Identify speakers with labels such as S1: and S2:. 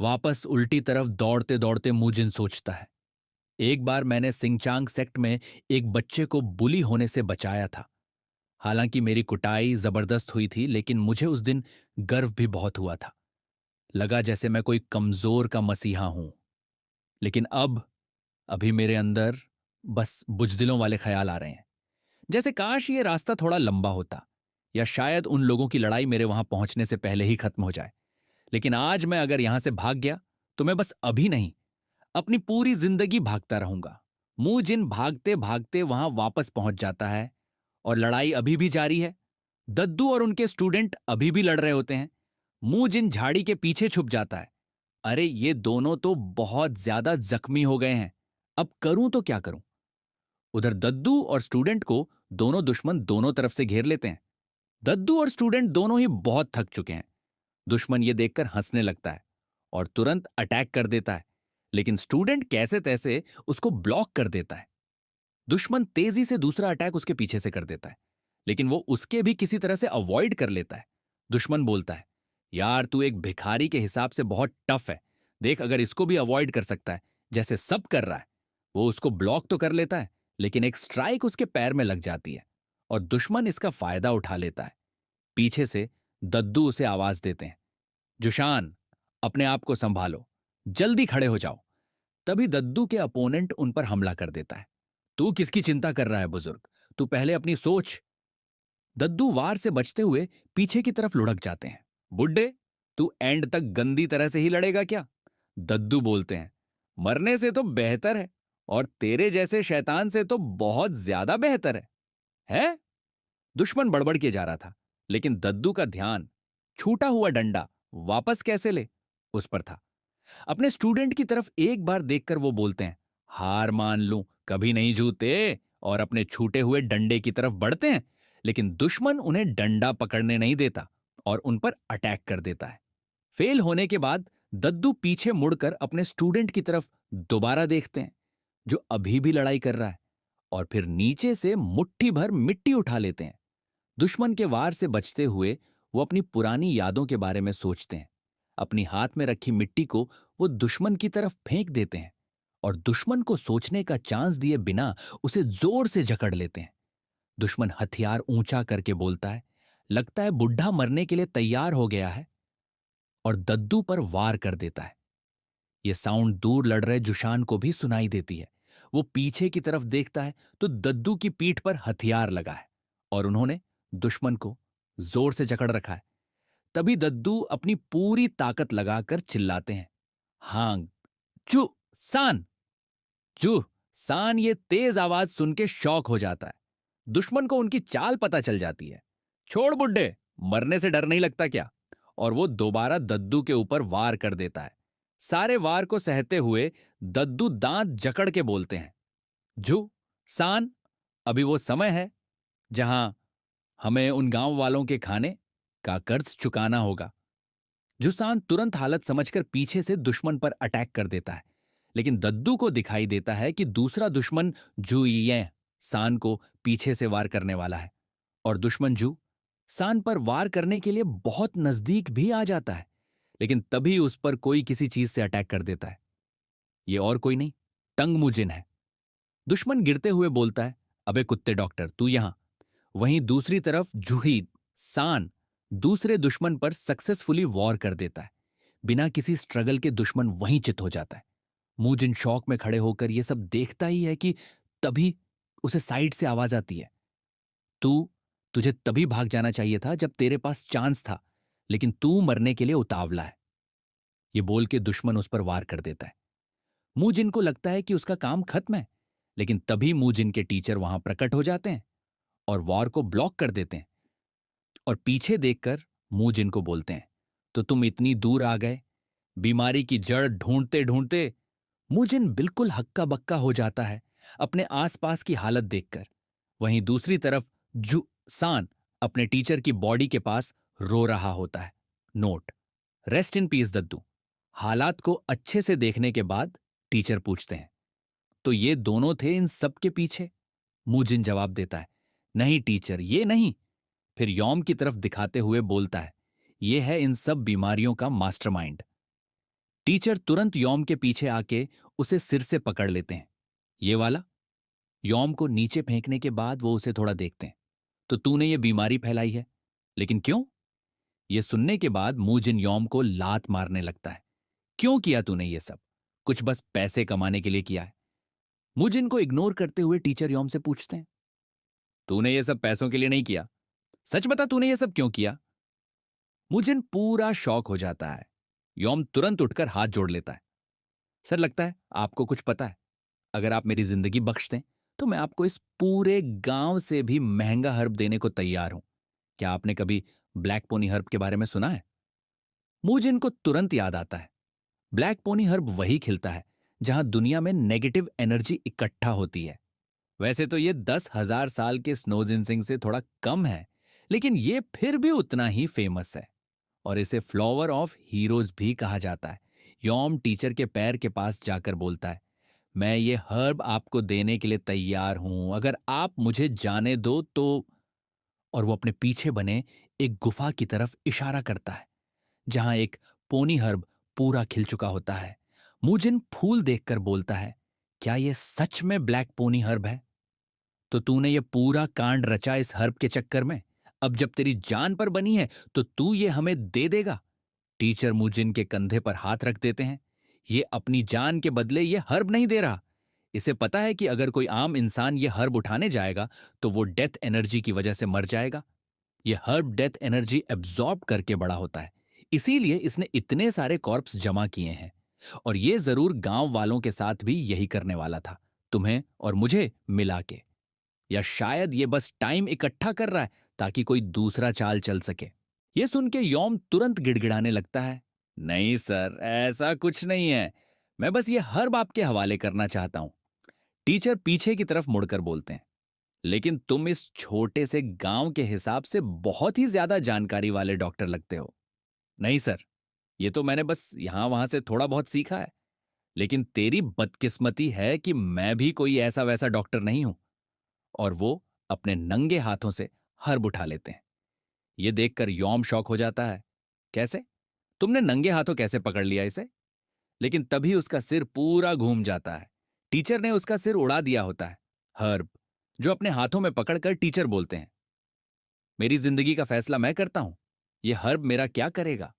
S1: वापस उल्टी तरफ दौड़ते दौड़ते मूजिन सोचता है। एक बार मैंने सिंगचांग सेक्ट में एक बच्चे को बुली होने से बचाया था। हालांकि मेरी कुटाई जबरदस्त हुई थी, लेकिन मुझे उस दिन गर्व भी बहुत हुआ था। लगा जैसे मैं कोई कमजोर का मसीहा हूं। लेकिन अब अभी मेरे अंदर बस बुजदिलों वाले ख्याल आ रहे हैं। जैसे काश ये रास्ता थोड़ा लंबा होता, या शायद उन लोगों की लड़ाई मेरे वहां पहुंचने से पहले ही खत्म हो जाए। लेकिन आज मैं अगर यहां से भाग गया तो मैं बस अभी नहीं, अपनी पूरी जिंदगी भागता रहूंगा। मुंह जिन भागते भागते वहां वापस पहुंच जाता है और लड़ाई अभी भी जारी है। दद्दू और उनके स्टूडेंट अभी भी लड़ रहे होते हैं। मुंह जिन झाड़ी के पीछे छुप जाता है। अरे ये दोनों तो बहुत ज्यादा जख्मी हो गए हैं। अब करूं तो क्या करूं? उधर दद्दू और स्टूडेंट को दोनों दुश्मन दोनों तरफ से घेर लेते हैं। दद्दू और स्टूडेंट दोनों ही बहुत थक चुके हैं। दुश्मन ये देखकर हंसने लगता है और तुरंत अटैक कर देता है, लेकिन स्टूडेंट कैसे तैसे उसको ब्लॉक कर देता है। दुश्मन तेजी से दूसरा अटैक उसके पीछे से कर देता है, लेकिन वो उसके भी किसी तरह से अवॉइड कर लेता है। दुश्मन बोलता है, यार तू एक भिखारी के हिसाब से बहुत टफ है। देख, अगर इसको भी अवॉइड कर सकता है जैसे सब कर रहा है। वो उसको ब्लॉक तो कर लेता है, लेकिन एक स्ट्राइक उसके पैर में लग जाती है और दुश्मन इसका फायदा उठा लेता है। पीछे से दद्दू उसे आवाज देते हैं, जुशान, अपने आप को संभालो, जल्दी खड़े हो जाओ। तभी दद्दू के अपोनेंट उन पर हमला कर देता है। तू किसकी चिंता कर रहा है बुजुर्ग? तू पहले अपनी सोच। दद्दू वार से बचते हुए पीछे की तरफ लुढ़क जाते हैं। बुड्ढे, तू एंड तक गंदी तरह से ही लड़ेगा क्या? दद्दू बोलते हैं, मरने से तो बेहतर है, और तेरे जैसे शैतान से तो बहुत ज्यादा बेहतर है? दुश्मन बड़बड़ किए जा रहा था, लेकिन दद्दू का ध्यान छूटा हुआ डंडा वापस कैसे ले उस पर था। अपने स्टूडेंट की तरफ एक बार देखकर वो बोलते हैं, हार मान लूं, कभी नहीं जूते, और अपने छूटे हुए डंडे की तरफ बढ़ते हैं। लेकिन दुश्मन उन्हें डंडा पकड़ने नहीं देता और उन पर अटैक कर देता है। फेल होने के बाद दद्दू पीछे मुड़कर अपने स्टूडेंट की तरफ दोबारा देखते हैं, जो अभी भी लड़ाई कर रहा है, और फिर नीचे से मुट्ठी भर मिट्टी उठा लेते हैं। दुश्मन के वार से बचते हुए वो अपनी पुरानी यादों के बारे में सोचते हैं। अपनी हाथ में रखी मिट्टी को वो दुश्मन की तरफ फेंक देते हैं और दुश्मन को सोचने का चांस दिए बिना उसे जोर से जकड़ लेते हैं। दुश्मन हथियार ऊंचा करके बोलता है, लगता है बुढ़ा मरने के लिए तैयार हो गया है, और दद्दू पर वार कर देता है। यह साउंड दूर लड़ रहे जुशान को भी सुनाई देती है। वो पीछे की तरफ देखता है तो दद्दू की पीठ पर हथियार लगा है और उन्होंने दुश्मन को जोर से जकड़ रखा है। तभी दद्दू अपनी पूरी ताकत लगाकर चिल्लाते हैं, हां, चू, सान, चू, सान। ये तेज आवाज सुन के शौक हो जाता है। दुश्मन को उनकी चाल पता चल जाती है। छोड़ बुड्ढे, मरने से डर नहीं लगता क्या? और वो दोबारा दद्दू के ऊपर वार कर देता है। सारे वार को सहते हुए दद्दू दांत जकड़ के बोलते हैं, जू, सान, अभी वो समय है जहां हमें उन गांव वालों के खाने का कर्ज चुकाना होगा। जुसान तुरंत हालत समझकर पीछे से दुश्मन पर अटैक कर देता है, लेकिन दद्दू को दिखाई देता है कि दूसरा दुश्मन जू ये सान को पीछे से वार करने वाला है, और दुश्मन जू सान पर वार करने के लिए बहुत नजदीक भी आ जाता है। लेकिन तभी उस पर कोई किसी चीज से अटैक कर देता है। ये और कोई नहीं, तंग मुजिन है। दुश्मन गिरते हुए बोलता है, अबे कुत्ते डॉक्टर, तू यहां। वहीं दूसरी तरफ जूही सान दूसरे दुश्मन पर सक्सेसफुली वॉर कर देता है। बिना किसी स्ट्रगल के दुश्मन वहीं चित हो जाता है। मूजिन शौक में खड़े होकर यह सब देखता ही है कि तभी उसे साइड से आवाज आती है, तू तुझे तभी भाग जाना चाहिए था जब तेरे पास चांस था, लेकिन तू मरने के लिए उतावला है। यह बोल के दुश्मन उस पर वार कर देता है। मूजिन को लगता है कि उसका काम खत्म है, लेकिन तभी मूजिन के टीचर वहां प्रकट हो जाते हैं और वॉर को ब्लॉक कर देते हैं, और पीछे देखकर मूजिन को बोलते हैं, तो तुम इतनी दूर आ गए, बीमारी की जड़ ढूंढते ढूंढते। मूजिन बिल्कुल हक्का बक्का हो जाता है अपने आसपास की हालत देखकर। वहीं दूसरी तरफ जू सान अपने टीचर की बॉडी के पास रो रहा होता है। नोट, रेस्ट इन पीस दद्दू। हालात को अच्छे से देखने के बाद टीचर पूछते हैं, तो ये दोनों थे इन सब के पीछे? मूजिन जवाब देता है, नहीं टीचर, ये नहीं। फिर यौम की तरफ दिखाते हुए बोलता है, ये है इन सब बीमारियों का मास्टरमाइंड। टीचर तुरंत यॉम के पीछे आके उसे सिर से पकड़ लेते हैं। ये वाला। यॉम को नीचे फेंकने के बाद वो उसे थोड़ा देखते हैं। तो तूने ये बीमारी फैलाई है। लेकिन क्यों? ये सुनने के बाद मूजिन यॉम को लात मारने लगता है। क्यों किया तूने ये सब? कुछ बस पैसे कमाने के लिए किया है। मूजिन को इग्नोर करते हुए टीचर यॉम से पूछते हैं, तूने ये सब पैसों के लिए नहीं किया। सच बता, तूने ये सब क्यों किया? मूजिन पूरा शॉक हो जाता है। यॉम तुरंत उठकर हाथ जोड़ लेता है। सर, लगता है आपको कुछ पता है। अगर आप मेरी जिंदगी बख्श दें तो मैं आपको इस पूरे गांव से भी महंगा हर्ब देने को तैयार हूं। क्या आपने कभी ब्लैक पोनी हर्ब के बारे में सुना है? मूजिन को तुरंत याद आता है। ब्लैक पोनी हर्ब वही खिलता है जहां दुनिया में नेगेटिव एनर्जी इकट्ठा होती है। वैसे तो ये 10,000 साल के स्नो जिनसिंग से थोड़ा कम है, लेकिन ये फिर भी उतना ही फेमस है और इसे फ्लावर ऑफ हीरोज भी कहा जाता है। यॉम टीचर के पैर के पास जाकर बोलता है, मैं ये हर्ब आपको देने के लिए तैयार हूं, अगर आप मुझे जाने दो तो। और वो अपने पीछे बने एक गुफा की तरफ इशारा करता है जहां एक पोनी हर्ब पूरा खिल चुका होता है। मूजिन फूल देखकर बोलता है, क्या ये सच में ब्लैक पोनी हर्ब है? तो तूने ये पूरा कांड रचा इस हर्ब के चक्कर में। अब जब तेरी जान पर बनी है तो तू ये हमें दे देगा? टीचर मूजिन के कंधे पर हाथ रख देते हैं। ये अपनी जान के बदले ये हर्ब नहीं दे रहा। इसे पता है कि अगर कोई आम इंसान ये हर्ब उठाने जाएगा तो वो डेथ एनर्जी की वजह से मर जाएगा। ये हर्ब डेथ एनर्जी एब्जॉर्ब करके बड़ा होता है। इसीलिए इसने इतने सारे कॉर्प्स जमा किए हैं। और ये जरूर गांव वालों के साथ भी यही करने वाला था, तुम्हें और मुझे मिला के। या शायद ये बस टाइम इकट्ठा कर रहा है ताकि कोई दूसरा चाल चल सके। ये सुन के यॉम तुरंत गिड़गिड़ाने लगता है, नहीं सर, ऐसा कुछ नहीं है। मैं बस ये हर्ब आपके हवाले करना चाहता हूं। टीचर पीछे की तरफ मुड़कर बोलते हैं, लेकिन तुम इस छोटे से गांव के हिसाब से बहुत ही ज्यादा जानकारी वाले डॉक्टर लगते हो। नहीं सर, ये तो मैंने बस यहां वहां से थोड़ा बहुत सीखा है। लेकिन तेरी बदकिस्मती है कि मैं भी कोई ऐसा वैसा डॉक्टर नहीं हूं। और वो अपने नंगे हाथों से हर्ब उठा लेते हैं। ये देखकर यौम शौक हो जाता है, कैसे? तुमने नंगे हाथों कैसे पकड़ लिया इसे? लेकिन तभी उसका सिर पूरा घूम जाता है। टीचर ने उसका सिर उड़ा दिया होता है। हर्ब, जो अपने हाथों में पकड़कर टीचर बोलते हैं, मेरी जिंदगी का फैसला मैं करता हूं, यह हर्ब मेरा क्या करेगा?